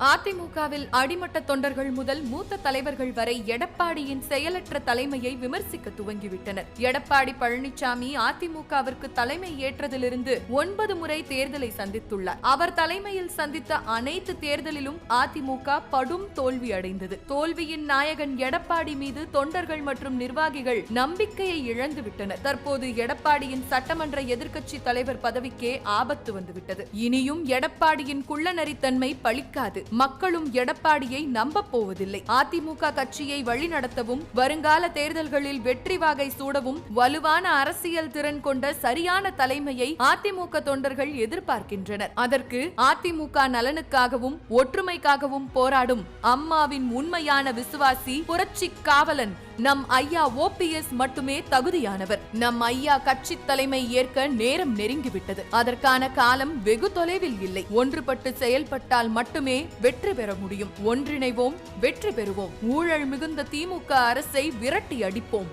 அதிமுகவில் அடிமட்ட தொண்டர்கள் முதல் மூத்த தலைவர்கள் வரை எடப்பாடியின் செயலற்ற தலைமையை விமர்சிக்க துவங்கிவிட்டனர். எடப்பாடி பழனிசாமி அதிமுகவிற்கு தலைமை ஏற்றதிலிருந்து 9 முறை தேர்தலை சந்தித்துள்ளார். அவர் தலைமையில் சந்தித்த அனைத்து தேர்தலிலும் அதிமுக படும் தோல்வி அடைந்தது. தோல்வியின் நாயகன் எடப்பாடி மீது தொண்டர்கள் மற்றும் நிர்வாகிகள் நம்பிக்கையை இழந்துவிட்டனர். தற்போது எடப்பாடியின் சட்டமன்ற எதிர்க்கட்சி தலைவர் பதவிக்கே ஆபத்து வந்துவிட்டது. இனியும் எடப்பாடியின் குள்ளநரித்தன்மை பலிக்காது. மக்களும் எடப்பாடியை நம்ப போவதில்லை. அதிமுக கட்சியை வழிநடத்தவும் வருங்கால தேர்தல்களில் வெற்றி வாகை சூடவும் வலுவான அரசியல் திறன் கொண்ட சரியான தலைமையை அதிமுக தொண்டர்கள் எதிர்பார்க்கின்றனர். அதற்கு அதிமுக நலனுக்காகவும் ஒற்றுமைக்காகவும் போராடும் அம்மாவின் உண்மையான விசுவாசி புரட்சி காவலன் நம் ஐயா OPS மட்டுமே தகுதியானவர். நம் ஐயா கட்சி தலைமை ஏற்க நேரம் நெருங்கிவிட்டது. அதற்கான காலம் வெகு தொலைவில் இல்லை. ஒன்றுபட்டு செயல்பட்டால் மட்டுமே வெற்றி பெற முடியும். ஒன்றிணைவோம், வெற்றி பெறுவோம். ஊழல் மிகுந்த திமுக அரசை விரட்டி அடிப்போம்.